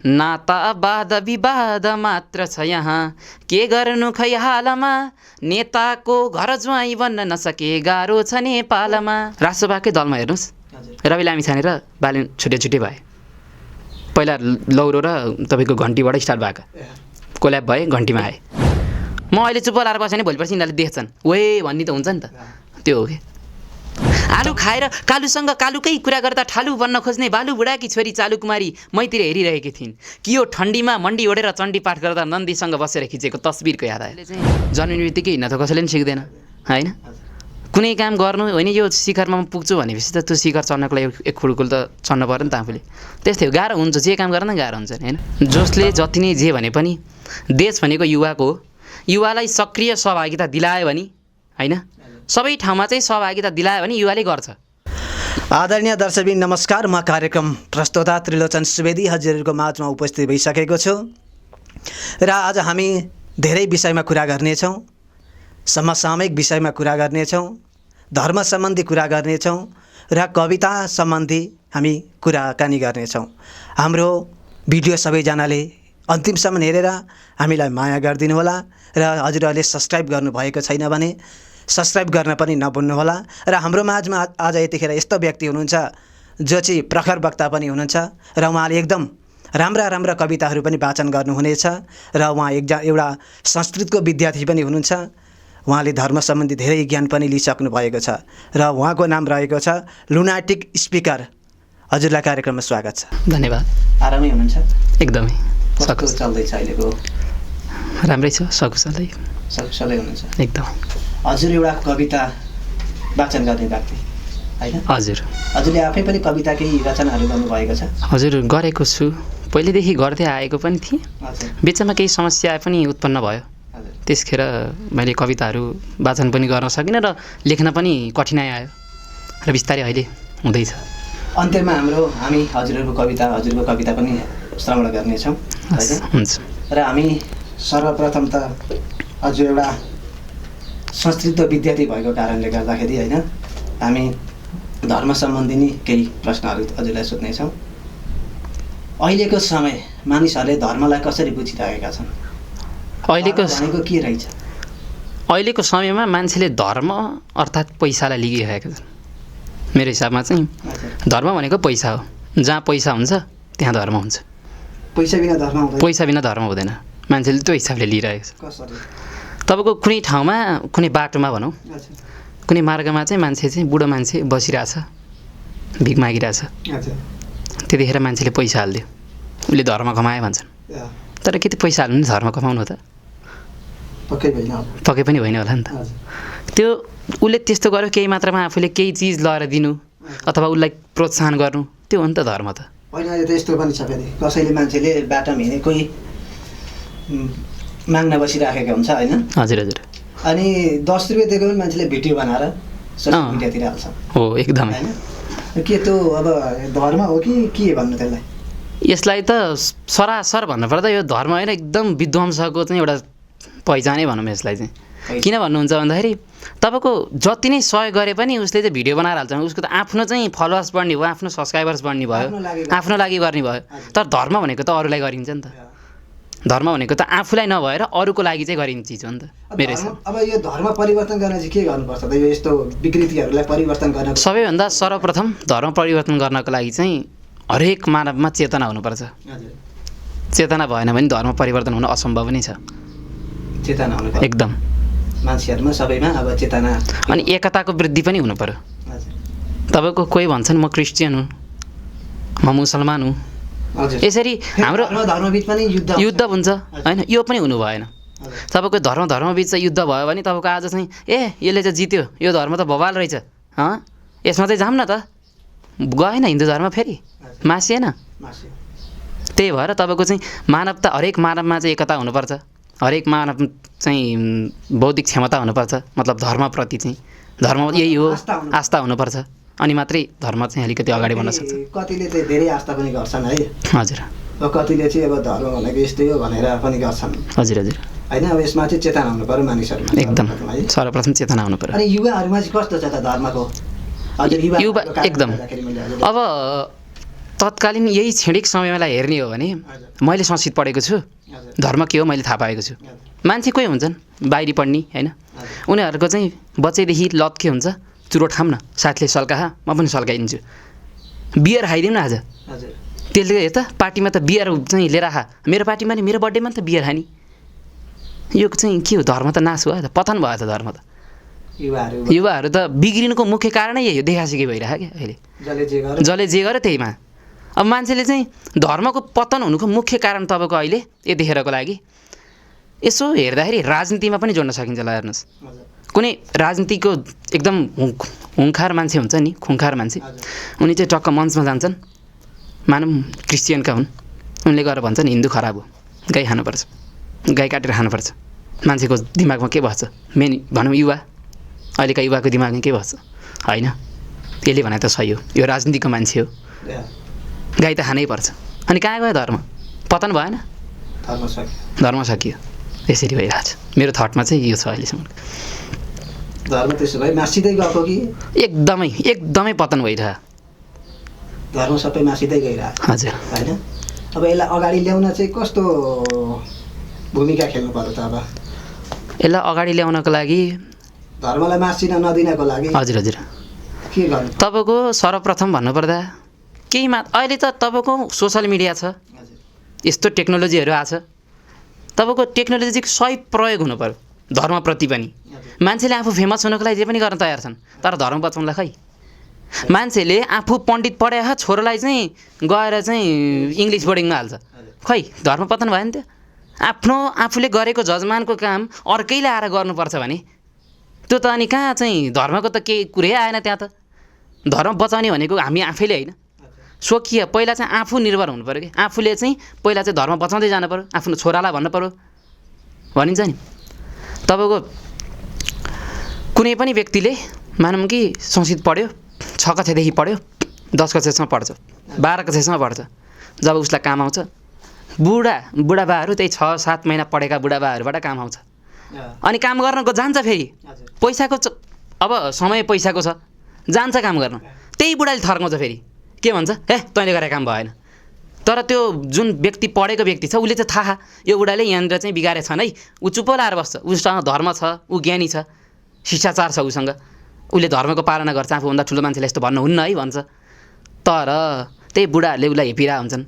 नाता वाद विवाद मात्र छ यहाँ के गर्नु खै हालमा नेताको घर ज्वाइँ बन्न नसके गाह्रो छ नेपालमा। राष्ट्रसभाकै दलमा हेर्नुहोस् रवि लामिछाने र बालेन छुट्टै भए। पहिला लौरो र तपाईँको घन्टीबाट स्टार्ट भएको कोल्याब भए घन्टीमा आए। म अहिले चुप लाएर बसेँ भने भोलिपर्सि यिनीहरूले देख्छन् वे भन्ने त हुन्छ नि त। त्यो हो कि आलु खाएर कालुसँग कालुकै कुरा गर्दा ठालु बन्न खोज्ने बालु बुढाकी छोरी चालु कुमारी मैतिर हेरिरहेकी थिइन् कि यो ठन्डीमा मन्डी ओढेर चण्डी पाठ गर्दा नन्दीसँग बसेर खिचेको तस्बिरको याद आयो। चाहिँ जन्मिने बित्तिकै हिँड्न त कसैले पनि सिक्दैन होइन। कुनै काम गर्नु होइन यो शिखरमा म पुग्छु भनेपछि त त्यो शिखर चढ्नको लागि एक खुडकुल त चढ्नु पऱ्यो नि त आफूले। त्यस्तै हो गाह्रो हुन्छ जे काम गर्न गाह्रो हुन्छ होइन। जसले जति नै जे भने पनि देश भनेको युवाको हो। युवालाई सक्रिय सहभागिता दिलायो भने होइन सबै ठाउँमा चाहिँ सहभागिता दिलायो भने युवाले गर्छ। आदरणीय दर्शकबिन नमस्कार, म कार्यक्रम प्रस्तोता त्रिलोचन सुवेदी हजुरहरूको माझमा उपस्थित भइसकेको छु र आज हामी धेरै विषयमा कुरा गर्नेछौँ। समसामयिक विषयमा कुरा गर्नेछौँ, धर्म सम्बन्धी कुरा गर्नेछौँ र कविता सम्बन्धी हामी कुराकानी गर्नेछौँ। हाम्रो भिडियो सबैजनाले अन्तिमसम्म हेरेर हामीलाई माया गरिदिनु होला र हजुरहरूले सब्सक्राइब गर्नुभएको छैन भने सब्सक्राइब गर्न पनि नभुल्नुहोला। र हाम्रो माझमा आज यतिखेर यस्तो व्यक्ति हुनुहुन्छ जो चाहिँ प्रखर वक्ता पनि हुनुहुन्छ र उहाँले एकदम राम्रा राम्रा कविताहरू पनि वाचन गर्नुहुनेछ र उहाँ एउटा संस्कृतको विद्यार्थी पनि हुनुहुन्छ। उहाँले धर्म सम्बन्धी धेरै ज्ञान पनि लिइसक्नु भएको छ र उहाँको नाम रहेको छ लुनाटिक स्पिकर। हजुरलाई कार्यक्रममा स्वागत छ। धन्यवाद। आरामै हुनुहुन्छ? एकदमै। कस्तो चल्दैछ अहिलेको? राम्रै छ, सकुशलै हुनुहुन्छ एकदम। हजुर एउटा कविता वाचन गर्ने व्यक्ति होइन? हजुर। हजुरले आफै पनि कविताकै रचनाहरू गर्नुभएको छ? हजुर गरेको छु, पहिलेदेखि गर्दै आएको पनि थिएँ। बिचमा केही समस्या पनि उत्पन्न भयो, त्यसखेर मैले कविताहरू वाचन पनि गर्न सकिनँ र लेख्न पनि कठिनाइ आयो र बिस्तारै अहिले हुँदैछ। अन्त्यमा हामी हजुरहरूको कविता पनि श्रवण गर्नेछौँ हुन्छ। र हामी सर्वप्रथम त हजुर एउटा संस्कृत विद्यार्थी भएको कारणले गर्दाखेरि होइन हामी धर्म सम्बन्धी नै केही प्रश्नहरू हजुरलाई सोध्नेछौँ। अहिलेको समय मानिसहरूले धर्मलाई कसरी बुझिरहेका छन्? भनेको के रहेछ? अहिलेको समयमा मान्छेले धर्म अर्थात् पैसालाई लिइरहेका छन्। मेरो हिसाबमा चाहिँ धर्म भनेको पैसा हो। जहाँ पैसा हुन्छ त्यहाँ धर्म हुन्छ। पैसा बिना धर्म हुँदैन? पैसा बिना धर्म हुँदैन। मान्छेले त्यो हिसाबले लिइरहेको छ। कसरी? तपाईँको कुनै ठाउँमा कुनै बाटोमा भनौँ कुनै मार्गमा चाहिँ मान्छे चाहिँ बुढो मान्छे बसिरहेछ, भिख मागिरहेछ। त्यतिखेर मान्छेले पैसा हालिदियो, उसले धर्म कमायो भन्छन्। तर के त्यो पैसा हाल्नु नि धर्म कमाउनु हो त? पक्कै पनि होइन होला नि त। त्यो उसले त्यस्तो गर्यो, केही मात्रामा आफूले केही चिज लगाएर दिनु अथवा उसलाई प्रोत्साहन गर्नु, त्यो हो नि त धर्म त। होइन अहिले त यस्तो पनि छ फेरि कसैले मान्छेले बाटोमा हिँडे कोही माग्न बसिराखेको हुन्छ होइन? हजुर हजुर। अनि 10 रुपियाँ दिएको पनि मान्छेले भिडियो बनाएर सोसियल मिडियातिर हाल्छ। हो एकदमै। के त्यो अब धर्म हो कि के भन्नु त्यसलाई? यसलाई त सरासर भन्नुपर्दा यो धर्म होइन, एकदम विध्वंसको चाहिँ एउटा पहिचानै भनौँ यसलाई चाहिँ। किन भन्नुहुन्छ भन्दाखेरि तपाईँको जति नै सहयोग गरे पनि उसले चाहिँ भिडियो बनाएर हाल्छ, उसको त आफ्नो चाहिँ फलोवर्स बढ्ने भयो, आफ्नो सब्सक्राइबर्स बढ्ने भयो, आफ्नो लागि गर्ने भयो। तर धर्म भनेको त अरूलाई गरिन्छ नि त। धर्म भनेको त आफूलाई नभएर अरूको लागि चाहिँ गरिने चिज हो नि त मेरो हिसाबमा। अब यो धर्म परिवर्तन गर्न चाहिँ के गर्नुपर्छ त? यो यस्तो विकृतिहरूलाई परिवर्तन गर्न सबैभन्दा सर्वप्रथम धर्म परिवर्तन गर्नको लागि चाहिँ हरेक मानवमा चेतना हुनुपर्छ। चेतना भएन भने धर्म परिवर्तन हुन असम्भव नै छ। चेतना हुनु एकदम मान्छेहरूमा सबैमा अब चेतना। अनि एकताको वृद्धि पनि हुनु पर्यो। तपाईँको कोही भन्छन् म क्रिस्चियन हुँ, म मुसलमान हुँ, यसरी हाम्रो धर्मबिच पनि युद्ध हुन्छ होइन? यो पनि हुनु भएन। तपाईँको धर्मबिच चाहिँ युद्ध भयो भने तपाईँको आज चाहिँ यसले चाहिँ जित्यो, यो धर्म त बवाल रहेछ, यसमा चाहिँ जाऊँ न त, गएन हिन्दू धर्म फेरि मासिएन। त्यही भएर तपाईँको चाहिँ मानवता हरेक मानवमा चाहिँ एकता हुनुपर्छ, हरेक मानव चाहिँ बौद्धिक क्षमता हुनुपर्छ। मतलब धर्मप्रति चाहिँ धर्म यही हो, आस्था हुनुपर्छ, अनि मात्रै धर्म चाहिँ अलिकति अगाडि बढ्न सक्छ। कतिले चाहिँ धेरै आस्था पनि गर्छन् है? हजुर। कतिले चाहिँ अब धर्म भनेको यस्तै हो भनेर पनि गर्छन्। हजुर हजुर। होइन अब यसमा चाहिँ चेतना हुनु पर्यो मानिसहरूमा। एकदम सर्वप्रथम चेतना हुनु पर्यो। अनि युवाहरूमा चाहिँ कस्तो छ त धर्मको? युवा एकदम। अब तत्कालीन यही क्षणिक समयलाई हेर्ने हो भने मैले संस्कृत पढेको छु, धर्म के हो मैले थाहा पाएको छु। मान्छे कोही हुन्छन् बाहिरी पढ्ने होइन, उनीहरूको चाहिँ बच्चैदेखि लत के हुन्छ, चुरोट खाऊँ न, साथीले सल्काहा म पनि सल्काइदिन्छु, बियर खाइदिउँ न आज, त्यसले हेर त पार्टीमा त बियर चाहिँ लिएर आहा, मेरो पार्टीमा नि मेरो बर्थडेमा त बियर खाने, यो चाहिँ के हो, धर्म त नाश भयो त, पतन भयो त धर्म त। युवाहरू त बिग्रिनुको मुख्य कारणै यही हो, देखासेखी भइरहेको क्या अहिले, जसले जे गर्यो त्यहीमा। अब मान्छेले चाहिँ धर्मको पतन हुनुको मुख्य कारण तपाईँको अहिले यतिखेरको लागि यसो हेर्दाखेरि राजनीतिमा पनि जोड्न सकिन्छ। ल हेर्नुहोस्, कुनै राजनीतिको एकदम हुङ्खार मान्छे हुन्छ नि, खुङ्खार मान्छे, उनी चाहिँ टक्क मञ्चमा जान्छन्, मानौँ क्रिस्चियनका हुन्, उनले गएर भन्छन् हिन्दू खराब हो, गाई खानुपर्छ, गाई काटेर खानुपर्छ। मान्छेको दिमागमा के बस्छ, मेन भनौँ युवा, अहिलेका युवाको दिमागमा के बस्छ, होइन यसले भने त सही हो, यो राजनीतिको मान्छे हो, गाई त खानै पर्छ। अनि कहाँ गयो धर्म, पतन भएन, धर्म सकियो। यसरी भइरहेको छ, मेरो थटमा चाहिँ यो छ अहिलेसम्म। धर्म त्यसो भए मासिँदै गएको कि एकदमै एकदमै पतन भइरह, धर्म सबै मासिँदै गइरहेको, हजुर होइन। अब यसलाई अगाडि ल्याउन चाहिँ कस्तो भूमिका खेल्नु पर्यो त? अब यसलाई अगाडि ल्याउनको लागि, धर्मलाई मासिन नदिनको लागि हजुर हजुर के गर्नु? तपाईँको सर्वप्रथम भन्नुपर्दा अहिले त तपाईँको सोसल मिडिया छ, यस्तो टेक्नोलोजीहरू आछ, तपाईँको टेक्नोलोजीको सही प्रयोग हुनु पर्यो धर्मप्रति पनि। मान्छेले आफू फेमस हुनको लागि जे पनि गर्न तयार छन्, तर धर्म बचाउनलाई खै। मान्छेले आफू पण्डित पढाए छोरालाई चाहिँ गएर चाहिँ इङ्ग्लिस बोर्डिङमा हाल्छ, खै धर्म पतन भयो नि त। आफ्नो आफूले गरेको जजमानको काम अर्कैले आएर गर्नुपर्छ भने त्यो त अनि कहाँ चाहिँ धर्मको त केही कुरै आएन त्यहाँ त। धर्म बचाउने भनेको हामी आफैले होइन, स्वकीय पहिला चाहिँ आफू निर्भर हुनु पऱ्यो कि, आफूले चाहिँ पहिला चाहिँ धर्म बचाउँदै जानु पऱ्यो, आफ्नो छोरालाई भन्नु पऱ्यो। भनिन्छ नि तपाईँको कुनै पनि व्यक्तिले मानौँ कि संस्कृत पढ्यो, 6 कक्षादेखि पढ्यो, 10 कक्षासम्म पढ्छ, 12 कक्षासम्म पढ्छ, जब उसलाई काम आउँछ, बुढाबाहरू त्यही 6-7 महिना पढेका बुढाबाहरूबाट काम आउँछ। अनि काम गर्न जान्छ, फेरि पैसाको अब समय पैसाको छ, जान्छ काम गर्न, त्यही बुढाले थर्काउँछ, फेरि के भन्छ, हे तैँले गरेको काम भएन। तर त्यो जुन व्यक्ति पढेको व्यक्ति छ उसले चाहिँ थाहा यो बुढाले यहाँनिर चाहिँ बिगारेछन् है, ऊ चुप्प लाएर बस्छ, उसँग धर्म छ, ऊ ज्ञानी छ, शिष्टाचार छ उसँग, उसले धर्मको पालना गर्छ, आफूभन्दा ठुलो मान्छेलाई यस्तो भन्नुहुन्न है भन्छ। तर त्यही बुढाहरूले उसलाई हेपिरहेको हुन्छन्,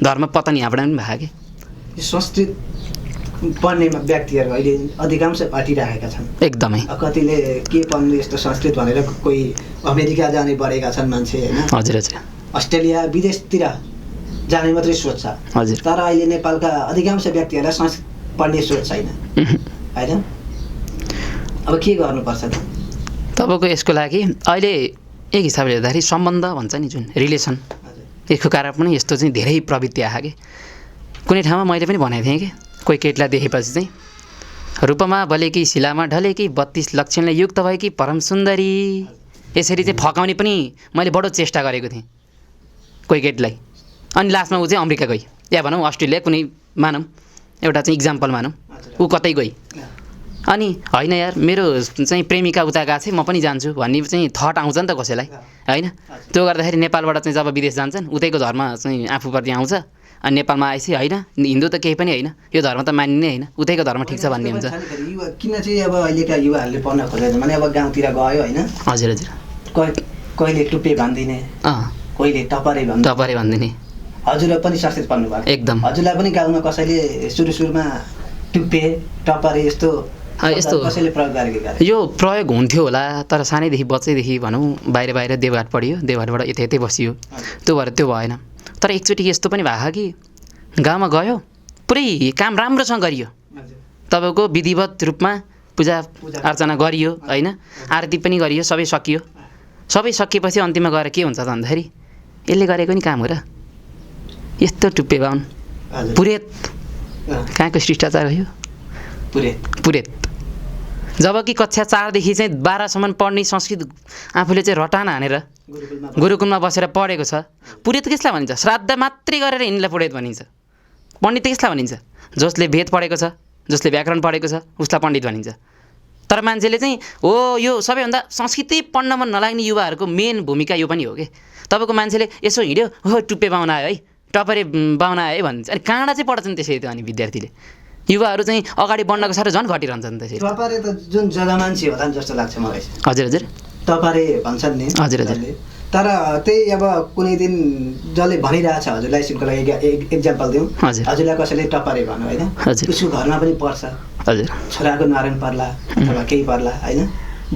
धर्म पतन यहाँबाट पनि भयो कि। संस्कृत पढ्ने व्यक्तिहरू अहिले अधिकांश हटिरहेका छन्, एकदमै। कतिले के पढ्नु यस्तो संस्कृत भनेर कोही अमेरिका जाने बढेका छन् मान्छे, होइन, हजुर हजुर, अस्ट्रेलिया विदेशतिर जाने मात्रै सोच छ, हजुर। तर अहिले नेपालका अधिकांश व्यक्तिहरूलाई संस्कृत पढ्ने सोच छैन, होइन। अब के गर्नुपर्छ त तपाईँको यसको लागि? अहिले एक हिसाबले हेर्दाखेरि सम्बन्ध भन्छ नि जुन रिलेसन, यसको कारण पनि यस्तो चाहिँ धेरै प्रवृत्ति आयो कि। कुनै ठाउँमा मैले पनि भनेको थिएँ कि कोही केटीलाई देखेपछि चाहिँ रूपमा भलेकी शिलामा ढलेकी 32 लक्षणले युक्त भएकी परम सुन्दरी, यसरी चाहिँ फकाउने पनि मैले बडो चेष्टा गरेको थिएँ कोही केटीलाई। अनि लास्टमा ऊ चाहिँ अमेरिका गई, या भनौँ अस्ट्रेलिया, कुनै मानौँ एउटा चाहिँ इक्जाम्पल मानौँ, ऊ कतै गई। अनि होइन यार मेरो चाहिँ प्रेमिका उता गएको छ, म पनि जान्छु भन्ने चाहिँ थट आउँछ नि त कसैलाई, होइन। त्यो गर्दाखेरि नेपालबाट चाहिँ जब विदेश जान्छन् उतैको धर्म चाहिँ आफूप्रति आउँछ, अनि नेपालमा आएपछि होइन हिन्दू त केही पनि होइन, यो धर्म त मानिने होइन, उतैको धर्म ठिक छ भन्ने हुन्छ। किन चाहिँ अब अहिलेका युवाहरूले पढ्न खोजेन भने अब गाउँतिर गयो, होइन, हजुर हजुर, कहिले टुप्पे भनिदिने, कहिले टपरे भनिदिने। हजुर पनि संस्कृत पढ्नु भएको, एकदम। हजुरलाई पनि गाउँमा कसैले सुरुमा टुप्पे टपरे यस्तो कसैले प्रयोग गरेको? यो प्रयोग हुन्थ्यो होला, तर सानैदेखि बच्चैदेखि भनौँ बाहिर देवघाट पढियो, देवघाटबाट यतै बसियो, त्यो भएर त्यो भएन। तर एकचोटि यस्तो पनि भएको कि गाउँमा गयो, पुरै काम राम्रोसँग गरियो, तपाईँको विधिवत रूपमा पूजा अर्चना गरियो, होइन, आरती पनि गरियो, सबै सकियो। सबै सकिएपछि अन्तिममा गएर के हुन्छ त भन्दाखेरि यसले गरेको नि काम हो र, यस्तो टुप्पे बाहुन पुरेत, कहाँको शिष्टाचार हो यो, पुरेत। जबकि कक्षा 4देखि चाहिँ 12सम्म पढ्ने संस्कृत आफूले चाहिँ रटान हानेर गुरुकुलमा बसेर पढेको छ, पुरेत कसलाई भनिन्छ? श्राद्ध मात्रै गरेर यिनीलाई पुरेत भनिन्छ। पण्डित कसलाई भनिन्छ? जसले वेद पढेको छ, जसले व्याकरण पढेको छ उसलाई पण्डित भनिन्छ। तर मान्छेले चाहिँ हो यो सबैभन्दा संस्कृतै पढ्न मन नलाग्ने युवाहरूको मेन भूमिका यो पनि हो कि तपाईँको मान्छेले यसो हिँड्यो हो टुप्पे बाहुना आयो है टपरे बाहुना आयो है भन्छ अनि काँडा चाहिँ पढ्छन् त्यसरी त्यो अनि विद्यार्थीले युवाहरू चाहिँ अगाडि बढ्नको साह्रो झन् घटिरहन्छन् त्यसरी टपारे त जुन जगामान्छे होला नि जस्तो लाग्छ मलाई हजुर हजुर टपारे भन्छन् नि हजुर हजुर तर त्यही अब कुनै दिन जसले भनिरहेछ हजुरलाई एकछिनको लागि एक्जाम्पल दिउँ हजुरलाई कसैले टपारे भन्नु होइन उसको घरमा पनि पर्छ हजुर छोराको नारायण पर्ला अथवा केही पर्ला होइन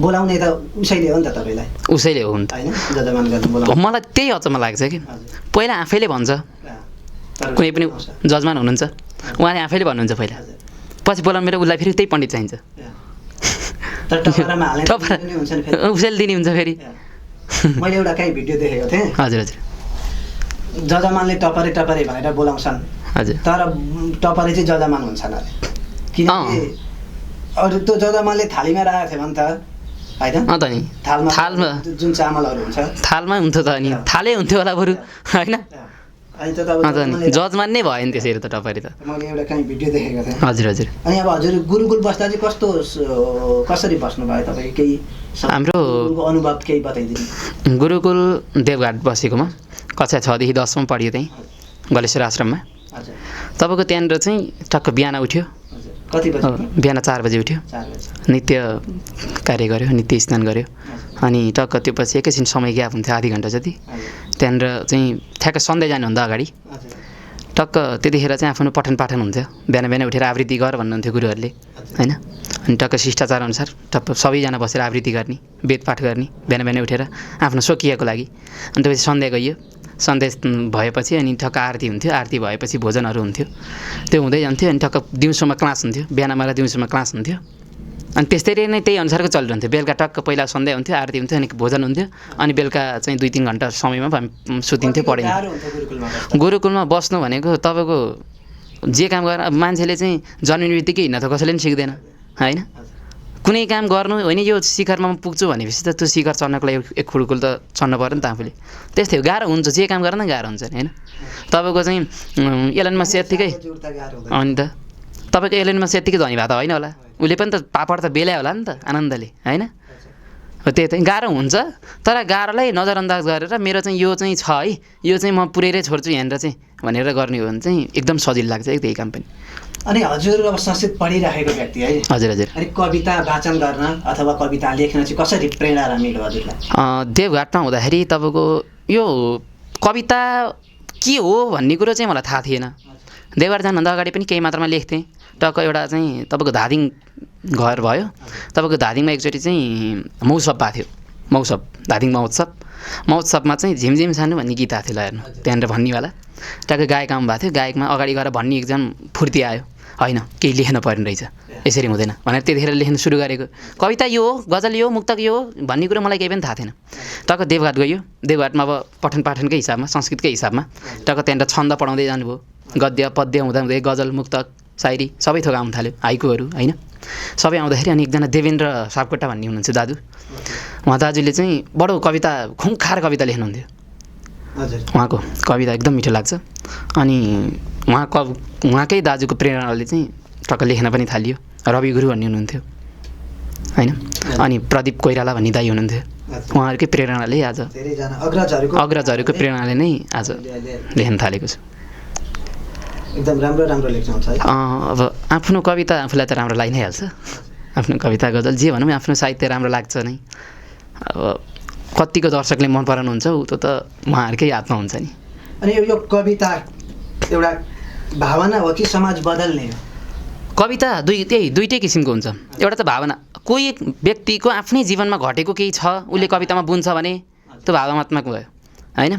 बोलाउने त उसैले हो नि त तपाईँलाई उसैले हो नि त होइन जजमान गर्नु बोलाउनु मलाई त्यही अचम्म लाग्छ कि पहिला आफैले भन्छ कुनै पनि जजमान हुनुहुन्छ उहाँले आफैले भन्नुहुन्छ पहिला पछि बोलाउनु मेरो उसलाई फेरि त्यही पण्डित चाहिन्छ उसैले दिने हुन्छ फेरि मैले एउटा कहीँ भिडियो देखेको थिएँ हजुर हजुर जजमानले टपरे टपरे भनेर बोलाउँछन् हजुर तर टपरे चाहिँ जजमान हुन्छन् अरे किनकि अरू त्यो जजमानले थालीमा राखेको थियो भने त होइन त नि थालमा जुन चामलहरू हुन्छ थालमै हुन्थ्यो त अनि थालै हुन्थ्यो होला बरु होइन जजमान नै भयो नि त्यसरी त टपरे त मैले एउटा कहीँ भिडियो देखेको थिएँ हजुर हजुर अनि अब हजुर गुरुकुल बस्दा चाहिँ कस्तो कसरी बस्नुभयो तपाईँ केही हाम्रो अनुभव केही बताइदिनु गुरुकुल देवघाट बसेकोमा कक्षा 6 देखि 10 सम्म पढ्यो त्यहीँ गलेश्वर आश्रममा तपाईँको त्यहाँनिर चाहिँ टक्क बिहान उठ्यो कति बजे बिहान 4 बजे उठ्यो नित्य कार्य गर्यो नित्य स्नान गर्यो अनि टक्क त्यो पछि एकैछिन समय ग्याप हुन्थ्यो आधी घन्टा जति त्यहाँनिर चाहिँ ठ्याक्क सन्ध्या जानुभन्दा अगाडि टक्क त्यतिखेर चाहिँ आफ्नो पठन पाठन हुन्थ्यो बिहान बिहान उठेर आवृत्ति गर भन्नुहुन्थ्यो गुरुहरूले होइन अनि टक्क शिष्टाचार अनुसार टक्क सबैजना बसेर आवृत्ति गर्ने वेद पाठ गर्ने बिहान बिहान उठेर आफ्नो स्वकीयको लागि अनि त्यसपछि सन्ध्या गइयो सन्ध्या भएपछि अनि टक्क आरती हुन्थ्यो आरती भएपछि भोजनहरू हुन्थ्यो त्यो हुँदै जान्थ्यो अनि टक्क दिउँसोमा क्लास हुन्थ्यो बिहानमा र दिउँसोमा क्लास हुन्थ्यो अनि त्यस्तै नै त्यही अनुसारको चलिरहन्थ्यो बेलुका टक्क पहिला सन्ध्या हुन्थ्यो आरती हुन्थ्यो अनि भोजन हुन्थ्यो अनि बेलुका चाहिँ 2-3 घन्टा समयमा हामी सुतिन्थ्यो पढिन्थ्यो गुरुकुलमा बस्नु भनेको तपाईँको जे काम गरेर मान्छेले चाहिँ जन्मिने बित्तिकै हिँड्न त कसैले पनि सिक्दैन होइन कुनै काम गर्नु होइन यो शिखरमा पुग्छु भनेपछि त त्यो शिखर चढ्नको लागि एक खुड्कुल त चढ्नु पऱ्यो नि त आफूले त्यस्तै हो गाह्रो हुन्छ जे काम गर्न गाह्रो हुन्छ होइन तपाईँको चाहिँ एलन मस्क यत्तिकै अनि त तपाईँको एलन मस्क यत्तिकै धनी भए त होइन होला उसले पनि त पापड त बेल्या होला नि त आनन्दले होइन हो त्यही त गाह्रो हुन्छ तर गाह्रोलाई नजरअन्दाज गरेर मेरो चाहिँ यो चाहिँ छ है यो चाहिँ म पुऱ्याएरै छोड्छु यहाँनिर चाहिँ भनेर गर्ने हो भने चाहिँ एकदम सजिलो लाग्छ है त्यही काम पनि अनि हजुर अब संस्कृत पढिराखेको व्यक्ति है हजुर हजुर अनि कविता वाचन गर्न अथवा कविता लेख्न चाहिँ कसरी प्रेरणा मिल्यो हजुरलाई देवघाटमा हुँदाखेरि तपाईँको यो कविता के हो भन्ने कुरो चाहिँ मलाई थाहा थिएन देवघाट जानुभन्दा अगाडि पनि केही मात्रामा लेख्थेँ टक्क एउटा चाहिँ तपाईँको धादिङ घर भयो तपाईँको धादिङमा एकचोटि चाहिँ महोत्सव भएको थियो महोत्सव धादिङ महोत्सवमा चाहिँ झिमझिम सानो भन्ने गीत आएको थियो ल हेर्नु त्यहाँनिर भन्नेवाला टक्क गायक आउनु भएको थियो गायकमा अगाडि गएर भन्ने एकदम फुर्ती आयो होइन केही लेख्न पर्ने रहेछ यसरी हुँदैन भनेर त्यतिखेर लेख्न सुरु गरेको कविता यो हो गजल यो मुक्तक यो हो भन्ने कुरो मलाई केही पनि थाहा थिएन टक्क देवघाट गयो देवघाटमा अब पठन पाठनकै हिसाबमा संस्कृतकै हिसाबमा टक्क त्यहाँनिर छन्द पढाउँदै जानुभयो गद्य पद्य हुँदा हुँदै गजल मुक्तक सायरी सबै थोक आउनु थाल्यो हाइकुहरू होइन सबै आउँदाखेरि अनि एकजना देवेन्द्र सापकोटा भन्ने हुनुहुन्छ दाजु उहाँ दाजुले चाहिँ बडो कविता खुङ्खार कविता लेख्नुहुन्थ्यो उहाँको कविता एकदम मिठो लाग्छ अनि उहाँकै दाजुको प्रेरणाले चाहिँ टक्क लेख्न पनि थालियो रवि गुरु भन्ने हुनुहुन्थ्यो होइन अनि प्रदीप कोइराला भन्ने दाइ हुनुहुन्थ्यो उहाँहरूकै प्रेरणाले आज अग्रजहरूको प्रेरणाले नै आज लेख्न थालेको छु एकदम राम्रो लेख्नुहुन्छ है अब आफ्नो कविता आफूलाई त राम्रो लागि नै हाल्छ आफ्नो कविता गजल जे भनौँ आफ्नो साहित्य राम्रो लाग्छ नै अब कतिको दर्शकले मन पराउनुहुन्छ ऊ त उहाँहरूकै हातमा हुन्छ नि अनि यो कविता एउटा भावना हो कि समाज बदल्ने हो कविता दुईटै किसिमको हुन्छ एउटा त भावना कोही व्यक्तिको आफ्नै जीवनमा घटेको केही छ उसले कवितामा बुन्छ भने त्यो भावनात्मक भयो होइन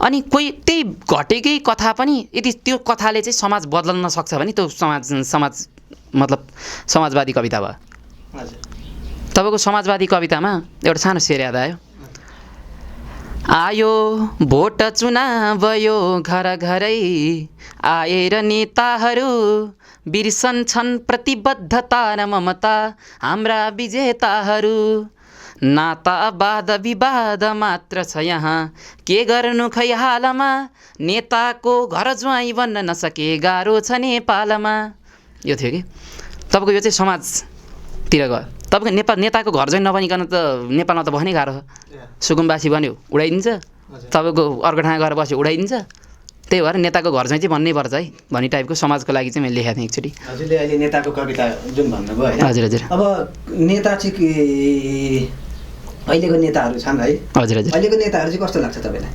अनि कोही त्यही घटेकै कथा पनि यदि त्यो कथाले चाहिँ समाज बदल्न सक्छ भने त्यो समाज मतलब समाजवादी कविता भयो तपाईँको समाजवादी कवितामा एउटा सानो शेर याद आयो भोट चुनाव यो घर घरै आएर नेताहरू बिर्सन्छन् प्रतिबद्धता र ममता हाम्रा विजेताहरू नाता वाद विवाद मात्र छ यहाँ के गर्नु खै हालमा नेताको घर ज्वाइँ बन्न नसके गाह्रो छ नेपालमा यो थियो कि तपाईँको यो चाहिँ समाजतिर गयो तपाईँको नेताको घर ज्वाइँ नबनिकन त नेपालमा त बस्नै गाह्रो हो सुकुम्बासी बन्यो उडाइदिन्छ तपाईँको अर्को ठाउँ गएर बस्यो उडाइदिन्छ। त्यही भएर नेताको घर चाहिँ भन्नै पर्छ है भन्ने टाइपको समाजको लागि चाहिँ मैले लेखेको थिएँ एकचोटि। हजुरले अहिले नेताको कविता जुन भन्नुभयो होइन? हजुर हजुर। अब नेता चाहिँ अहिलेको नेताहरू छन् है, हजुर हजुर। अहिलेको नेताहरू चाहिँ कस्तो लाग्छ तपाईँलाई?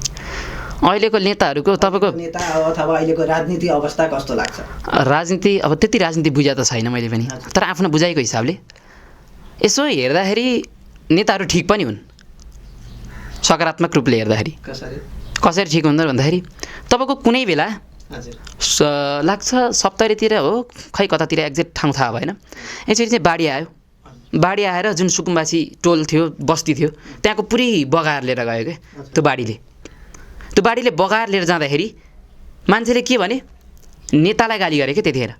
अहिलेको नेताहरूको तपाईँको नेता अथवा अहिलेको राजनीति अवस्था कस्तो लाग्छ? राजनीति अब त्यति राजनीति बुझा त छैन मैले पनि, तर आफ्नो बुझाइको हिसाबले यसो हेर्दाखेरि नेताहरू ठिक पनि हुन्। सकारात्मक रूपले हेर्दाखेरि कसरी ठिक हुँदैन भन्दाखेरि तपाईँको कुनै बेला लाग्छ 70तिर हो खै कतातिर एक्ज्याक्ट ठाउँ थाहा भएन, यसरी चाहिँ बाढी आयो। बाढी आएर जुन सुकुम्बासी टोल थियो, बस्ती थियो, त्यहाँको पुरै बगाएर लिएर गयो क्या त्यो बाढीले। त्यो बाढीले बगाएर लिएर जाँदाखेरि मान्छेले के भने नेतालाई गाली गरे क्या त्यतिखेर।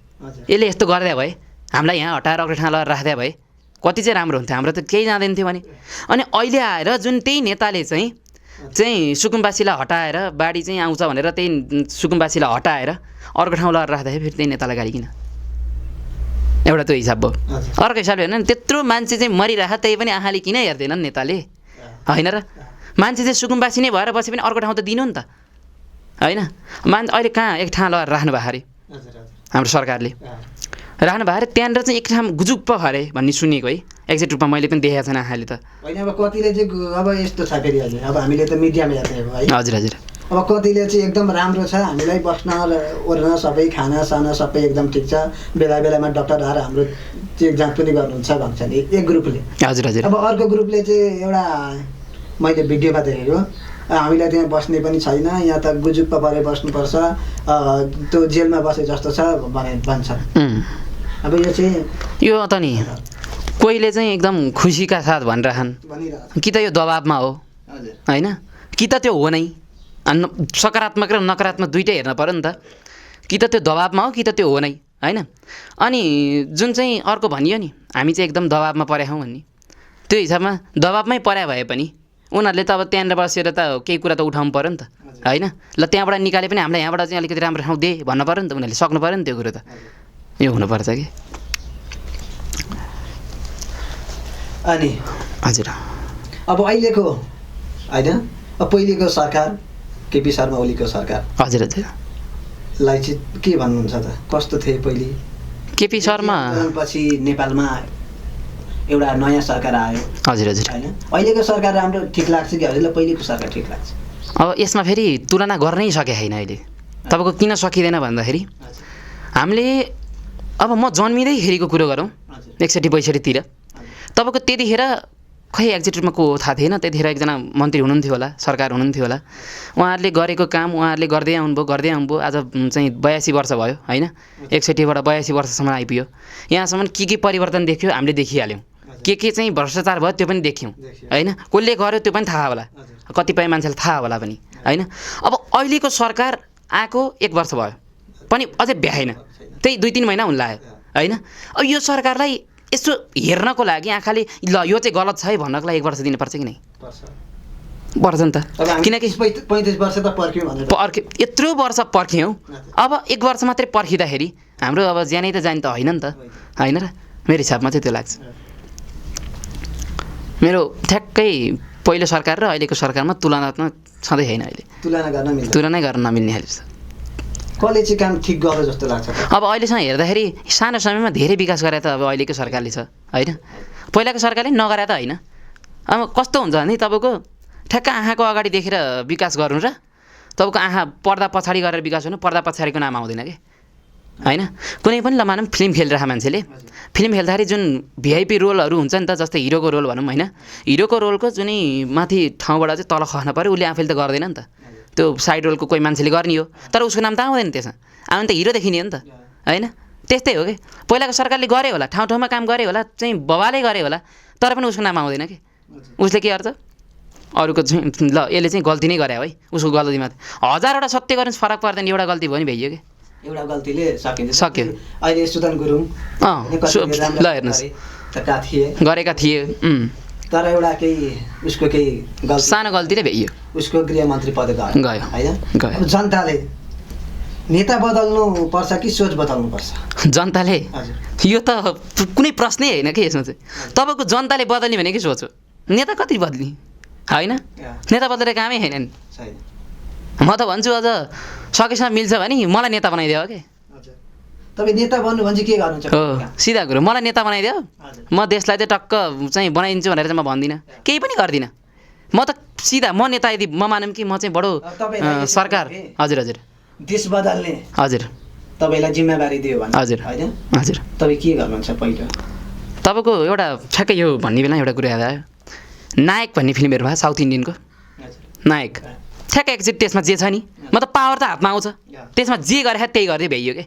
यसले यस्तो गर्दा भए, हामीलाई यहाँ हटाएर अर्को ठाउँ लगाएर राख्दा भए कति चाहिँ राम्रो हुन्थ्यो, हाम्रो त केही जाँदैन थियो भने। अनि अहिले आएर जुन त्यही नेताले चाहिँ सुकुम्बासीलाई हटाएर बाढी चाहिँ आउँछ भनेर त्यही सुकुम्बासीलाई हटाएर अर्को ठाउँ लगाएर राख्दाखेरि फेरि त्यही नेतालाई गाली किन? एउटा त्यो हिसाब भयो। अर्को हिसाबले हेर्नु त्यत्रो मान्छे चाहिँ मरिरह त्यही पनि आँखाले किन हेर्दैनन् नेताले होइन र? मान्छे चाहिँ सुकुम्बासी नै भएर बसे पनि अर्को ठाउँ त दिनु नि त होइन? अहिले कहाँ एक ठाउँ लगाएर राख्नु भयो अरे हाम्रो सरकारले, राख्नु भयो अरे त्यहाँनिर चाहिँ एक ठाउँ गुजुप्प खरे भन्ने सुनेको है, एक्ज्याक्ट रूपमा मैले पनि देखेको छैन आँखाले त होइन। अब कतिले चाहिँ अब यस्तो छ फेरि अहिले, अब हामीले त मिडियामा हेर्ने हो है। हजुर हजुर। अब कतिले चाहिँ एकदम राम्रो छ, हामीलाई बस्न ओर्न सबै खानासाना सबै एकदम ठिक छ, बेला बेलामा डक्टर आएर हाम्रो चेक जाँच पनि गर्नुहुन्छ भन्छ नि एक ग्रुपले। हजुर हजुर। अब अर्को ग्रुपले चाहिँ एउटा मैले भिडियोमा देखेको, हामीलाई त्यहाँ बस्ने पनि छैन, यहाँ त गुजुप्प परे बस्नुपर्छ, त्यो जेलमा बसे जस्तो छ भन्छ। अब यो चाहिँ यो त नि कोहीले चाहिँ एकदम खुसीका साथ भनिरहन् कि त यो दबाबमा हो होइन, कि त त्यो हो नै। सकारात्मक र नकारात्मक दुइटै हेर्न पर्यो नि त, कि त त्यो दबाबमा हो कि त त्यो हो नै होइन। अनि जुन चाहिँ अर्को भनियो नि हामी चाहिँ एकदम दबाबमा परेका हौँ भन्ने, त्यो हिसाबमा दबाबमै परे भए पनि उनीहरूले त अब त्यहाँनिर बसेर त केही कुरा त उठाउनु पऱ्यो नि त होइन। ल त्यहाँबाट निकाले पनि हामीलाई यहाँबाट चाहिँ अलिकति राम्रो ठाउँ दे भन्नु पऱ्यो नि त, उनीहरूले सक्नु पऱ्यो नि त्यो कुरो त। यो हुनुपर्छ कि। अनि हजुर अब अहिलेको होइन, अब पहिलेको सरकार केपी शर्मा ओलीको सरकार हजुर हजुर लाई चाहिँ के भन्नुहुन्छ त? कस्तो थिए पहिले? केपी शर्मा पछि नेपालमा एउटा नयाँ सरकार आयो। हजुर हजुर। होइन अहिलेको सरकार राम्रो ठिक लाग्छ कि हजुरलाई पहिलेको सरकार ठिक लाग्छ? अब यसमा फेरि तुलना गर्नै सकेको छैन अहिले। तपाईँको किन सकिँदैन भन्दाखेरि हामीले अब म जन्मिँदैखेरिको कुरो गरौँ 61-62तिर, तपाईँको त्यतिखेर खै एक्ज्याक्ट रूपमा को थाहा थिएन। त्यतिखेर एकजना मन्त्री हुनुहुन्थ्यो होला, सरकार हुनुहुन्थ्यो होला, उहाँहरूले गरेको काम उहाँहरूले गर्दै आउनुभयो आज चाहिँ 82 वर्ष भयो होइन। 61बाट 82 वर्षसम्म आइपुग्यो। यहाँसम्म के परिवर्तन देख्यो हामीले देखिहाल्यौँ, के चाहिँ भ्रष्टाचार भयो त्यो पनि देख्यौँ होइन। कसले गर्यो त्यो पनि थाहा होला, कतिपय मान्छेलाई थाहा होला पनि होइन। अब अहिलेको सरकार आएको 1 वर्ष भयो पनि अझै भ्याएन, त्यही 2-3 महिना हुन लाग्यो होइन। अब यो सरकारलाई यसो हेर्नको लागि आँखाले ल यो चाहिँ गलत छ है भन्नको लागि 1 वर्ष दिनुपर्छ कि नै? पर्छ नि त, किनकि 35 वर्ष त पर्ख्यौँ यत्रो वर्ष पर्ख्यौँ। अब 1 वर्ष मात्रै पर्खिँदाखेरि हाम्रो अब ज्यानै त जाने त होइन नि त होइन र? मेरो हिसाबमा चाहिँ त्यो लाग्छ। मेरो ठ्याक्कै पहिलो सरकार र अहिलेको सरकारमा तुलनात्मक छँदै छैन अहिले, तुलनै गर्न नमिल्ने खाले छ। कसले चाहिँ काम ठिक गर्यो जस्तो लाग्छ? अब अहिलेसम्म हेर्दाखेरि सानो समयमा धेरै विकास गरे त अब अहिलेको सरकारले छ होइन। पहिलाको सरकारले नगरे त होइन। अब कस्तो हुन्छ भने तपाईँको ठ्याक्क आँखाको अगाडि देखेर विकास गर्नु र तपाईँको आँखा पर्दा पछाडि गरेर विकास हुनु, पर्दा पछाडिको नाम आउँदैन कि होइन। कुनै पनि ल मानौँ फिल्म खेलिरहेको मान्छेले, फिल्म खेल्दाखेरि जुन भिआइपी रोलहरू हुन्छ नि त, जस्तै हिरोको रोल भनौँ होइन, हिरोको रोलको जुनै माथि ठाउँबाट चाहिँ तल खस्न पऱ्यो, उसले आफैले त गर्दैन नि त, त्यो साइड रोलको कोही मान्छेले गर्ने हो, तर उसको नाम त आउँदैन त्यसमा, आउनु त हिरो देखिने हो नि त होइन। त्यस्तै हो कि पहिलाको सरकारले गरे होला, ठाउँ ठाउँमा काम गरे होला, चाहिँ बबाले गरे होला, तर पनि उसको नाम आउँदैन कि। उसले के गर्छ अरूको चाहिँ ल यसले चाहिँ गल्ती नै गरे है, उसको गल्तीमा 1000वटा सत्य गर्नु फरक पर्दैन, एउटा गल्ती भयो नि भइयो कि, एउटा गल्तीले सक्यो। अहिले सुदन गुरुङ ल हेर्नुहोस् गरेका थिए, तर एउटा केही उसको केही सानो गल्ती नै भइयो, उसको गृहमन्त्री पद गयो होइन। जनताले नेता बदल्नु पर्छ कि सोच बदल्नु पर्छ? जनताले यो त कुनै प्रश्नै होइन कि यसमा चाहिँ। तपाईँको जनताले बदल्ने भने के सोच हो? नेता कति बदल्ने होइन नेता बदलेर कामै छैन नि म त भन्छु अझ सकेसम्म मिल्छ भने मलाई नेता बनाइदियो के तपाईँ नेता बन्नु भने चाहिँ के गर्नुहुन्छ हो सिधा कुरो मलाई नेता बनाइदियो म देशलाई चाहिँ टक्क चाहिँ बनाइदिन्छु भनेर चाहिँ म भन्दिनँ केही पनि गर्दिनँ म त सिधा म नेता यदि म मानौँ कि म चाहिँ बडो सरकार हजुर हजुर देश बदल्ने हजुर तपाईँलाई जिम्मेवारी दियो भने हजुर होइन हजुर तपाईँ के गर्नुहुन्छ पहिलो तपाईँको एउटा ठ्याक्कै यो भन्ने बेला एउटा कुरा याद आयो नायक भन्ने फिल्महरू भयो साउथ इन्डियनको नायक ठ्याक्कै एकचोटि त्यसमा जे छ नि म त पावर त हातमा आउँछ त्यसमा जे गरे त्यही गर्दै भइयो के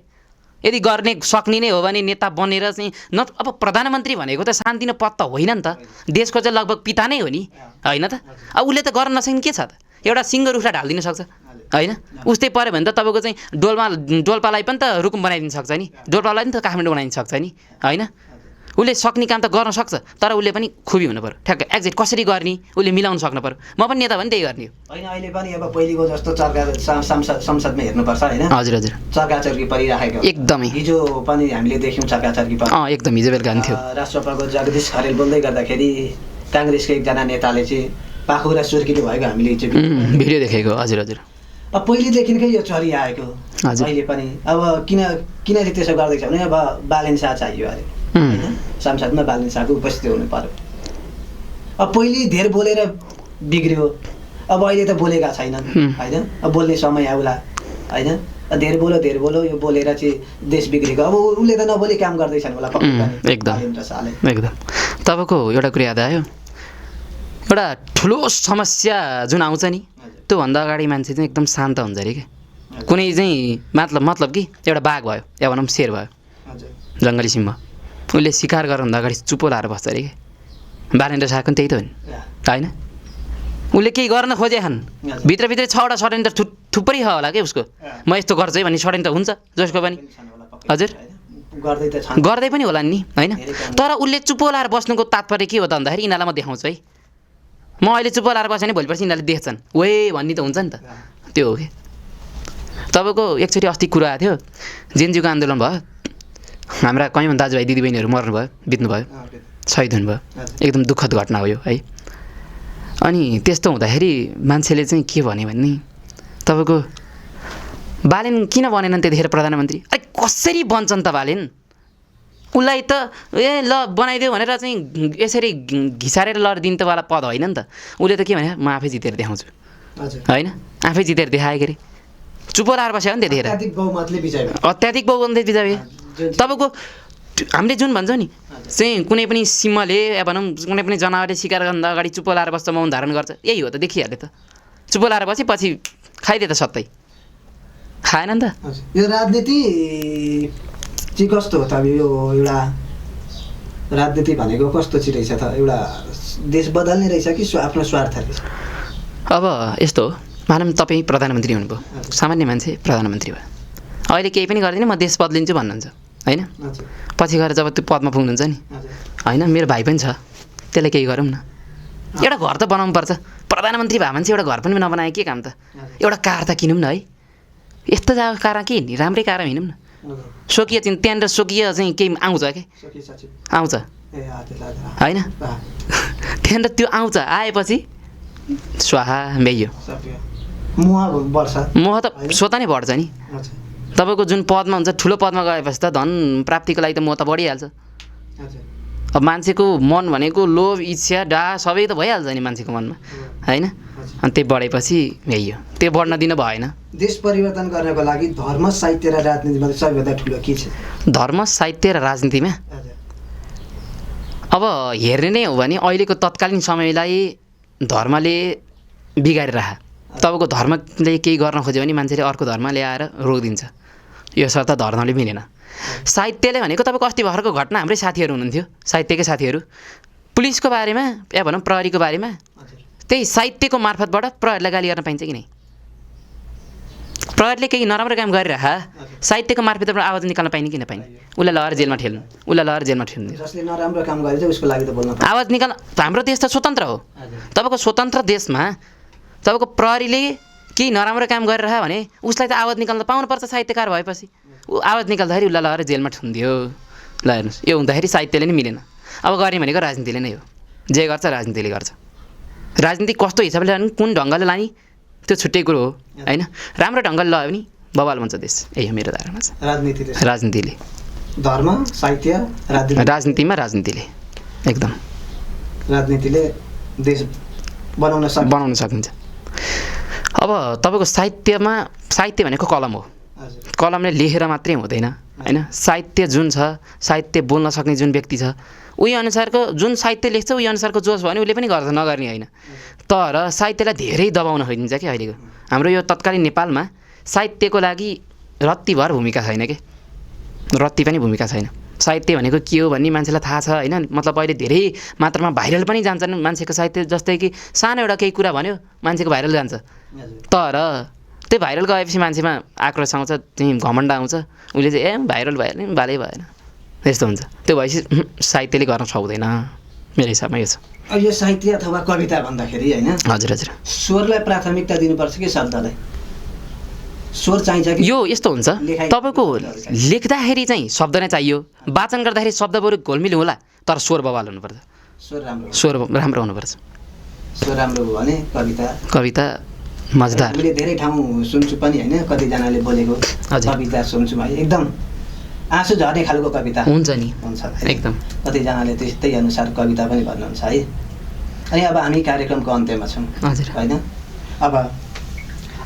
यदि गर्ने सक्ने नै हो भने नेता बनेर चाहिँ न अब प्रधानमन्त्री भनेको त सानोतिनो पद त होइन नि त देशको चाहिँ लगभग पिता नै हो नि होइन त अब उसले त गर्न नसक्ने के छ त एउटा सिङ्गो रुखलाई ढालिदिन सक्छ होइन उस्तै पऱ्यो भने त तपाईँको चाहिँ डोल्पालाई पनि त रुकुम बनाइदिन सक्छ नि डोल्पालाई पनि त काठमाडौँ बनाइदिन सक्छ नि होइन उसले सक्ने काम त गर्न सक्छ तर उसले पनि खुबी हुनु पर्यो ठ्याक्कै एक्ज्याक्ट कसरी गर्ने उसले मिलाउन सक्नु पर्यो म पनि नेता पनि त्यही गर्ने हो होइन अहिले पनि अब पहिलेको जस्तो संसदमा हेर्नुपर्छ होइन हजुर हजुर चर्काचर्की परिराखेको एकदमै हिजो पनि हामीले देख्यौँ चर्काचर्की एकदम हिजो बेलुका थियो राष्ट्रसभाको जगदीश खरेल बोल्दै गर्दाखेरि काङ्ग्रेसको एकजना नेताले चाहिँ पाखुरा सुर्किनु भएको हामीले भिडियो देखेको हजुर हजुर अब पहिलेदेखिकै यो चलिआएको अहिले पनि अब किन चाहिँ त्यसो गर्दैछ भने अब बालेन शाह चाहियो अरे होइन संसदमा बालेन शाहको उपस्थिति हुनु पर्यो अब पहिले धेर बोलेर बिग्रियो अब अहिले त बोलेका छैनन् होइन अब बोल्ने समय आउला होइन धेर बोलो यो बोलेर चाहिँ देश बिग्रेको अब उसले त नबोली काम गर्दैछन् होला एकदम तपाईँको एउटा कुरा याद आयो एउटा ठुलो समस्या जुन आउँछ नि त्योभन्दा अगाडि मान्छे चाहिँ एकदम शान्त हुन्छ अरे कि कुनै चाहिँ मतलब कि एउटा बाघ भयो या भनौँ शेर भयो जङ्गली सिंह उसले शिकार गर्नुभन्दा अगाडि चुप्पो लाएर बस्छ अरे कि बालेन्द्र शाहको पनि त्यही त हो नि होइन उसले केही गर्न खोजेछन् भित्रभित्रै 6वटा षड्यन्त्र थुप्रै छ होला कि उसको म यस्तो गर्छु है भन्ने षड्यन्त्र हुन्छ जसको पनि हजुर गर्दै पनि होला नि होइन तर उसले चुप्पो लाएर बस्नुको तात्पर्य के हो त भन्दाखेरि यिनीहरूलाई म देखाउँछु है म अहिले चुप्पो लाएर बसेँ भने भोलिपर्सि यिनीहरूले देख्छन् वे भन्ने त हुन्छ नि त त्यो हो कि तपाईँको एकचोटि अस्ति कुरा आएको थियो जेनजीको आन्दोलन भयो हाम्रा कयौँ दाजुभाइ दिदीबहिनीहरू मर्नुभयो बित्नुभयो शहीद हुनुभयो एकदम दुःखद घटना हो यो है अनि त्यस्तो हुँदाखेरि मान्छेले चाहिँ के भन्यो भने तपाईँको बालेन किन बनेनन् त्यतिखेर प्रधानमन्त्री कसरी बन्छन् त बालेन उसलाई त ल बनाइदियो भनेर चाहिँ यसरी घिसारेर लडिदिनु त वाला पद होइन नि त उसले त के भने म आफै जितेर देखाउँछु होइन आफै जितेर देखायो के अरे चुप्पो लाएर बस्यो नि त्यतिखेर अत्याधिक बहुमतले बिजायो तपाईँको हामीले जुन भन्छौँ नि चाहिँ कुनै पनि सिंहले या भनौँ कुनै पनि जनावरले शिकार गर्दा अगाडि चुप्पो लाएर बस्छ मौन धारण गर्छ यही हो त देखिहाल्यो त चुप्पो लाएर बसी पछि खाइदियो त सत्तै खाएन नि त यो राजनीति चाहिँ कस्तो हो त अब यो एउटा राजनीति भनेको कस्तो चाहिँ रहेछ त एउटा देश बदल्ने रहेछ कि आफ्नो स्वार्थ रहेछ अब यस्तो हो मानौँ तपाईँ प्रधानमन्त्री हुनुभयो सामान्य मान्छे प्रधानमन्त्री भयो अहिले केही पनि गर्दैन म देश बदलिन्छु भन्नुहुन्छ होइन पछि गएर जब त्यो पदमा पुग्नुहुन्छ नि होइन मेरो भाइ पनि छ त्यसलाई केही गरौँ न एउटा घर त बनाउनु पर्छ प्रधानमन्त्री भए मान्छे एउटा घर पनि नबनाए के काम त एउटा कार त किनौँ न है यस्तो जग्गा कार के हिँड्ने राम्रै कार हिँडौँ न स्वकीय चाहिँ त्यहाँनिर स्वकीय चाहिँ केही आउँछ कि आउँछ होइन त्यहाँनिर त्यो आउँछ आएपछि स्वाहा भ्याइयो मोह त स्वतः नै बढ्छ नि तपाईँको जुन पदमा हुन्छ ठुलो पदमा गएपछि त धन प्राप्तिको लागि त मोह त बढिहाल्छ अब मान्छेको मन भनेको लोभ इच्छा डाह सबै त भइहाल्छ नि मान्छेको मनमा होइन अनि त्यो बढेपछि भ्याइयो त्यो बढ्न दिन भएन देश परिवर्तन गर्नको लागि धर्म साहित्य र राजनीतिमा सबैभन्दा ठुलो के छ धर्म साहित्य र राजनीतिमा अब हेर्ने नै हो भने अहिलेको तत्कालीन समयलाई धर्मले बिगारेर राख तपाईँको धर्मले केही गर्न खोज्यो भने मान्छेले अर्को धर्म ल्याएर रोकिदिन्छ यो सर्त धर्मले मिलेन साहित्यले भनेको तपाईँको अस्ति भर्खरको घटना हाम्रै साथीहरू हुनुहुन्थ्यो साहित्यकै साथीहरू पुलिसको बारेमा या भनौँ प्रहरीको बारेमा त्यही साहित्यको मार्फतबाट प्रहरीलाई गाली गर्न पाइन्छ कि नै प्रहरीले केही नराम्रो काम गरिरह साहित्यको मार्फतबाट आवाज निकाल्न पाइने कि नपाइने उसलाई लगेर जेलमा ठेल्नु उसलाई लगेर जेलमा ठेल्नु जसले नराम्रो काम गरेछ उसको लागि त बोल्न आवाज निकाल्न हाम्रो देश त स्वतन्त्र हो तपाईँको स्वतन्त्र देशमा तपाईँको प्रहरीले केही नराम्रो काम गरिरह भने उसलाई त आवाज निकाल्न पाउनुपर्छ साहित्यकार भएपछि ऊ आवाज निकाल्दाखेरि उसलाई लगेर जेलमा ठुन्दियो ल हेर्नुहोस् यो हुँदाखेरि साहित्यले नै मिलेन अब गर्ने भनेको राजनीतिले नै हो जे गर्छ राजनीतिले गर्छ राजनीति कस्तो हिसाबले लाने कुन ढङ्गले लाने त्यो छुट्टै कुरो हो होइन राम्रो ढङ्गले लगायो भने बवाल हुन्छ देश यही हो मेरो धारणा छ राजनीतिले धर्म साहित्य राजनीतिमा राजनीतिले एकदम राजनीतिले देश बनाउन सकिन्छ अब तपाईँको साहित्य भनेको कलम हो कलमले लेखेर मात्रै हुँदैन होइन साहित्य जुन छ साहित्य बोल्न सक्ने जुन व्यक्ति छ उही अनुसारको जुन साहित्य लेख्छ उही अनुसारको जोस भयो भने उसले पनि गर्छ नगर्ने होइन तर साहित्यलाई धेरै दबाउन खोजिन्छ कि अहिलेको हाम्रो यो तत्कालीन नेपालमा साहित्यको लागि रत्तिभर भूमिका छैन कि रत्ति पनि भूमिका छैन साहित्य भनेको के हो भन्ने मान्छेलाई थाहा छ होइन मतलब अहिले धेरै मात्रामा भाइरल पनि जान्छन् मान्छेको साहित्य जस्तै कि सानो एउटा केही कुरा भन्यो मान्छेको भाइरल जान्छ तर त्यो भाइरल गएपछि मान्छेमा आक्रोश आउँछ चाहिँ घमण्ड आउँछ उसले चाहिँ भाइरल भयो नि बालै भएन त्यस्तो हुन्छ त्यो भएपछि साहित्यले गर्न सक्दैन मेरो हिसाबमा यो छ अब यो साहित्य अथवा कविता भन्दाखेरि होइन हजुर स्वरलाई प्राथमिकता दिनुपर्छ कि शब्दलाई स्वर चाहिन्छ कि यो यस्तो हुन्छ तपाईँको लेख्दाखेरि चाहिँ शब्द नै चाहियो वाचन गर्दाखेरि शब्द बरु घोलमिल होला तर स्वर बवाल हुनुपर्छ स्वर राम्रो हुनुपर्छ स्वर राम्रो भयो भने कविता मजदार मैले धेरै ठाउँ सुन्छु पनि होइन कतिजनाले बोलेको कविता सुन्छु भाइ एकदम आँसु झर्ने खालको कविता हुन्छ एकदम कतिजनाले त्यस्तै अनुसार कविता पनि भन्नुहुन्छ है अनि अब हामी कार्यक्रमको अन्त्यमा छौँ होइन अब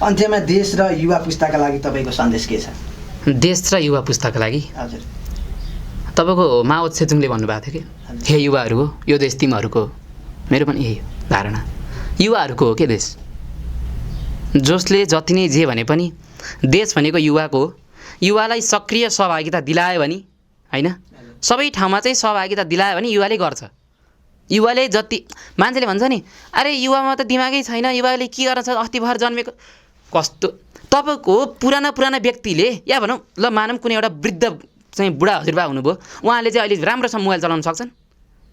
अन्त्यमा देश र युवा पुस्ताका लागि तपाईँको सन्देश के छ देश र युवा पुस्ताका लागि हजुर तपाईँको माओ त्से-तुङले भन्नुभएको थियो कि हे युवाहरू हो यो देश तिमीहरूको मेरो पनि यही धारणा युवाहरूको हो के देश जसले जति नै जे भने पनि देश भनेको युवाको हो युवालाई सक्रिय सहभागिता दिलायो भने होइन सबै ठाउँमा चाहिँ सहभागिता दिलायो भने युवाले गर्छ युवाले जति मान्छेले भन्छ नि अरे युवामा त दिमागै छैन युवाले के गर्न छ अस्ति भर जन्मेको कस्तो तपाईँको पुराना व्यक्तिले या भनौँ ल मानौँ कुनै एउटा वृद्ध चाहिँ बुढा हजुरबा हुनुभयो उहाँले चाहिँ अहिले राम्रोसँग मोबाइल चलाउन सक्छन्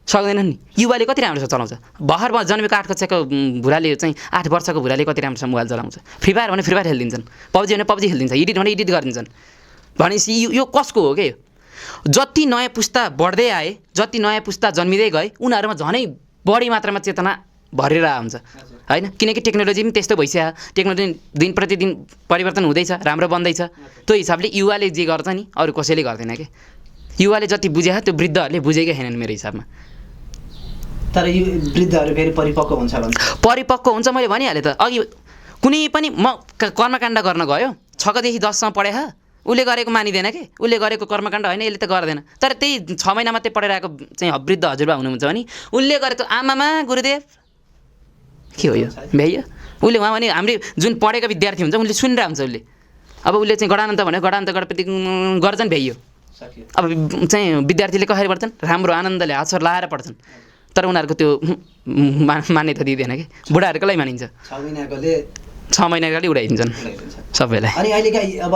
सक्दैनन् नि युवाले कति राम्रोसँग चलाउँछ भर्खरमा जन्मेको 8 कक्षाको भुराले चाहिँ 8 वर्षको भुराले कति राम्रोसँग मोबाइल चलाउँछ फ्री फायर भने फ्री फायर खेलिदिन्छन् पब्जी भने पब्जी खेलिदिन्छ एडिट भने एडिट गरिदिन्छन् भनेपछि यो कसको हो के जति नयाँ पुस्ता बढ्दै आए जति नयाँ पुस्ता जन्मिँदै गए उनीहरूमा झनै बढी मात्रामा चेतना भरेर हुन्छ होइन किनकि टेक्नोलोजी पनि त्यस्तो भइसक्यो टेक्नोलोजी दिन प्रतिदिन परिवर्तन हुँदैछ राम्रो बन्दैछ त्यो हिसाबले युवाले जे गर्छ नि अरू कसैले गर्दैन कि युवाले जति बुझ्या त्यो वृद्धहरूले बुझेकै छैनन् मेरो हिसाबमा तर यो वृद्धहरू फेरि परिपक्व हुन्छ मैले भनिहालेँ त अघि कुनै पनि म कर्मकाण्ड गर्न गयो 6 देखि 10 सम्म पढे उसले गरेको मानिँदैन कि उसले गरेको कर्मकाण्ड होइन यसले त गर्दैन तर त्यही 6 महिना मात्रै पढेर आएको चाहिँ वृद्ध हजुरबा हुनुहुन्छ भने उसले गरेको आमामा गुरुदेव के हो यो भ्याइयो उसले उहाँ भने हाम्रो जुन पढेको विद्यार्थी हुन्छ उसले सुनिरहेको हुन्छ उसले अब उसले चाहिँ गणानन्त भन्यो गणानन्त गणपति गर्छन् भ्याइयो अब चाहिँ विद्यार्थीले कसरी पढ्छन् राम्रो आनन्दले हातसर लाएर पढ्छन् तर उनीहरूको त्यो मान्यता दिँदैन कि बुढाहरूकोलाई मानिन्छ 6 महिनाकोले उडाइदिन्छन् सबैलाई अनि अहिलेका अब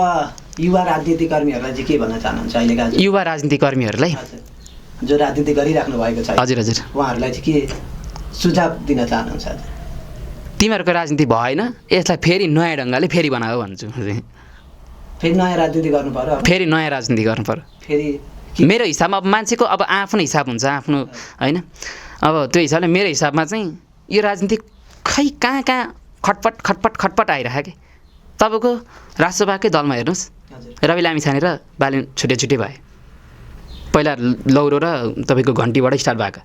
युवा राजनीतिक कर्मीहरूलाई चाहिँ के भन्न चाहनुहुन्छ अहिलेका युवा राजनीतिक कर्मीहरूलाई जो राजनीति गरिराख्नु भएको छ हजुर उहाँहरूलाई चाहिँ के सुझाव दिन चाहनुहुन्छ तिमीहरूको राजनीति भएन यसलाई फेरि नयाँ ढङ्गले फेरि बनाऊ भन्छु फेरि नयाँ राजनीति गर्नु पर्यो फेरि नयाँ राजनीति गर्नु पर्यो फेरि मेरो हिसाबमा अब मान्छेको अब आफ्नो हिसाब हुन्छ आफ्नो होइन अब त्यो हिसाबले मेरो हिसाबमा चाहिँ यो राजनीति खै कहाँ खटपट आइरहेको कि तपाईँको राजसभाकै दलमा हेर्नुहोस् रवि लामिछाने र बालेन छुट्टै भए पहिला लौरो र तपाईँको घन्टीबाट स्टार्ट भएको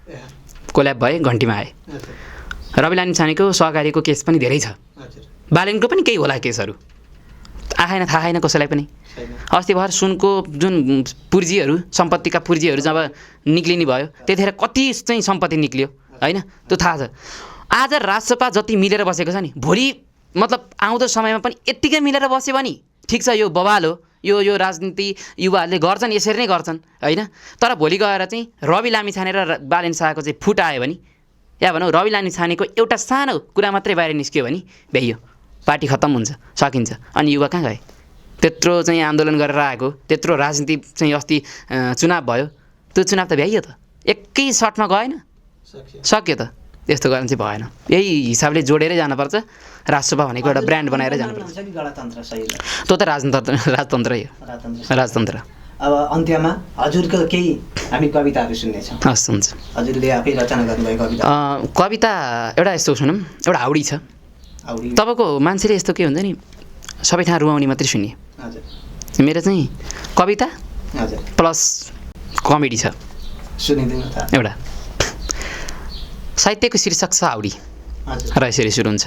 कोल्याब भए घन्टीमा आए रवि लामिछानेको सहकारीको केस पनि धेरै छ बालेनको पनि केही होला केसहरू आएन थाहा छैन कसैलाई पनि अस्ति भर सुनको जुन पुर्जीहरू सम्पत्तिका पुर्जीहरू जब निक्लिने भयो त्यतिखेर कति चाहिँ सम्पत्ति निक्लियो होइन त्यो थाहा छ आज राजसभा जति मिलेर बसेको छ नि भोलि मतलब आउँदो समयमा पनि यत्तिकै मिलेर बस्यो भने ठिक छ यो बवाल हो यो राजनीति युवाहरूले गर्छन् यसरी नै गर्छन् होइन तर भोलि गएर चाहिँ रवि लामिछाने र बालेन शाहको चाहिँ फुट आयो भने या भनौँ रवि लामिछानेको एउटा सानो कुरा मात्रै बाहिर निस्क्यो भने भ्याइयो पार्टी खत्तम हुन्छ सकिन्छ अनि युवा कहाँ गए त्यत्रो चाहिँ आन्दोलन गरेर आएको त्यत्रो राजनीति चाहिँ अस्ति चुनाव भयो त्यो चुनाव त भ्याइयो त एकै सर्टमा गएन सक्यो त त्यस्तो गर्न चाहिँ भएन यही हिसाबले जोडेरै जानुपर्छ राजसभा भनेको एउटा ब्रान्ड बनाएर जानुपर्छ त्यो त राजतन्त्रै हो राजतन्त्र अब अन्त्यमा हजुरको केही हामी कविताहरू सुन्नेछौँ। हस् हुन्छ। हजुरले आफै रचना गर्नुभएको कविता। कविता एउटा यस्तो सुनौँ, एउटा हाउडी छ। हाउडी। तपाईँको मान्छेले यस्तो के हुन्छ नि, सबै ठाउँ रुवाउने मात्रै सुन्ने। हजुर। मेरो चाहिँ कविता हजुर प्लस कमेडी छ। सुनिदिनु त। एउटा साहित्यको शीर्षक छ हाउडी हजुर। र यसरी सुरु हुन्छ।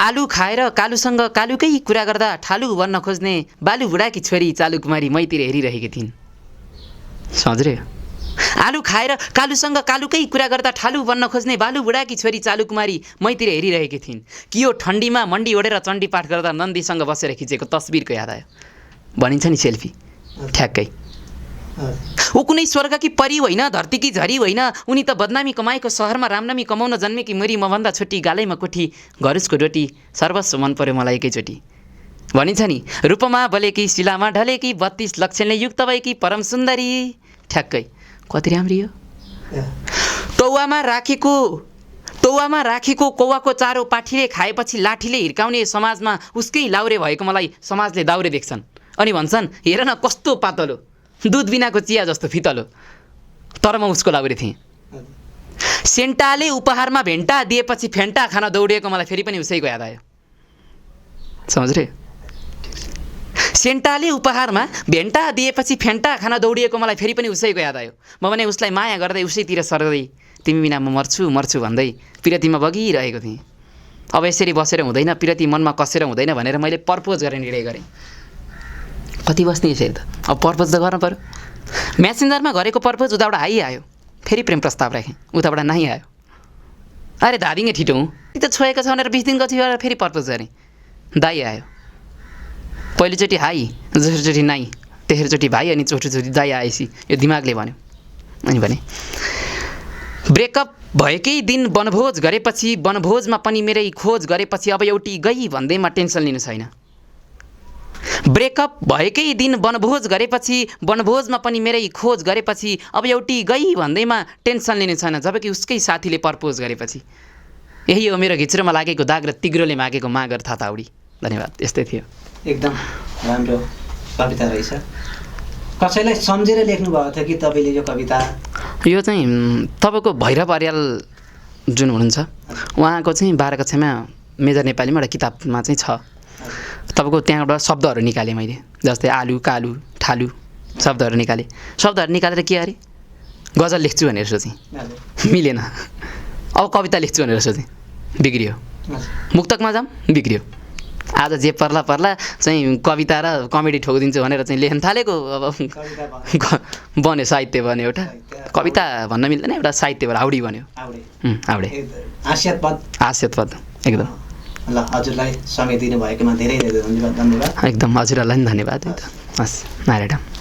आलु खाएर कालुसँग कालुकै कुरा गर्दा ठालु बन्न खोज्ने बालु बुढाकी छोरी चालु कुमारी मैतिर हेरिरहेकी थिइन्। सम्झ्रे? आलु खाएर कालुसँग कालुकै कुरा गर्दा ठालु बन्न खोज्ने बालु बुढाकी छोरी चालु कुमारी मैतिर हेरिरहेकी थिइन् कि यो ठन्डीमा मन्डी ओढेर चण्डी पाठ गर्दा नन्दीसँग बसेर खिचेको तस्बिरको याद आयो। भनिन्छ नि सेल्फी, ठ्याक्कै। ऊ कुनै स्वर्गकी परी होइन, धरतीकी झरी होइन, उनी त बदनामी कमाएको सहरमा रामनामी कमाउन जन्मेकी मरी मभन्दा छुट्टी, गालैमा कोठी घरुसको रोटी, सर्वस्व मन पर्यो मलाई एकैचोटि। भनिन्छ नि रूपमा बलेकी शिलामा ढलेकी 32 लक्षणले युक्त भएकी परम सुन्दरी। ठ्याक्कै कति राम्री हो। टौवामा राखेको कौवाको चारो पाठीले खाएपछि लाठीले हिर्काउने समाजमा उसकै लाउरे भएको मलाई समाजले दाउरे देख्छन् अनि भन्छन् हेर न कस्तो पातलो, दुध बिनाको चिया जस्तो फितलो, तर म उसको लाउरे थिएँ। सेन्टाले उपहारमा भेन्टा दिएपछि फेन्टा खान दौडिएको मलाई फेरि पनि उसैको याद आयो। सम्झ्रे? सेन्टाले उपहारमा भेन्टा दिएपछि फेन्टा खान दौडिएको मलाई फेरि पनि उसैको याद आयो। म भने उसलाई माया गर्दै उसैतिर सर्दै तिमी बिना म मर्छु भन्दै पिरतीमा बगिरहेको थिएँ। अब यसरी बसेर हुँदैन, पिरती मनमा कसेर हुँदैन भनेर मैले प्रपोज गर्ने निर्णय गरेँ। कति बस्ने यसरी त, अब प्रपोज त गर्नु पर्यो। म्यासेन्जरमा गरेको प्रपोज उताबाट आइआयो, फेरि प्रेम प्रस्ताव राखेँ, उताबाट नाइ आयो। अरे धादिङे ठिटो हुँ, त छोएको छ भनेर 20 दिन पछि गएर फेरि प्रपोज गरेँ, दाइ आयो। पहिलोचोटि हाई, दोस्रोचोटि नाइ, तेस्रोचोटि भाइ अनि चौथोचोटि दाइ आएपछि यो दिमागले भन्यो। अनि भने ब्रेकअप भएकै दिन वनभोज गरेपछि, वनभोजमा पनि मेरै खोज गरेपछि अब एउटी गई भन्दैमा टेन्सन लिनु छैन। ब्रेकअप भएकै दिन वनभोज गरेपछि, वनभोजमा पनि मेरै खोज गरेपछि अब एउटी गई भन्दैमा टेन्सन लिनु छैन, जबकि उसकै साथीले प्रपोज गरेपछि। यही हो मेरो घिच्रोमा लागेको दाग र तिग्रोले मागेको माग र थाताउडी। धन्यवाद। यस्तै थियो। एकदम राम्रो कविता रहेछ। कसैलाई सम्झेर लेख्नु भएको थियो कि तपाईँले यो कविता? यो चाहिँ तपाईँको भैरव अर्याल जुन हुनुहुन्छ उहाँको चाहिँ 12 कक्षामा मेजर नेपालीमा एउटा किताबमा चाहिँ छ। तपाईँको त्यहाँबाट शब्दहरू निकालेँ मैले, जस्तै आलु कालु ठालु शब्दहरू निकालेँ। शब्दहरू निकालेर के अरे गजल लेख्छु भनेर सोचेँ, मिलेन। अब कविता लेख्छु भनेर सोचेँ, बिग्रियो। मुक्तकमा जाऊँ, बिग्रियो। आज जे पर्ला चाहिँ कविता र कमेडी ठोकिदिन्छु भनेर चाहिँ लेख्न थालेको, अब बन्यो साहित्य बन्यो। एउटा कविता भन्न मिल्दैन, एउटा साहित्य भएर हाउडी बन्यो। हाउडे हास्यपद एकदम। ल हजुरलाई समय दिनुभएकोमा धेरै धेरै धन्यवाद। एकदम हजुरहरूलाई पनि धन्यवाद। हस् नारायण।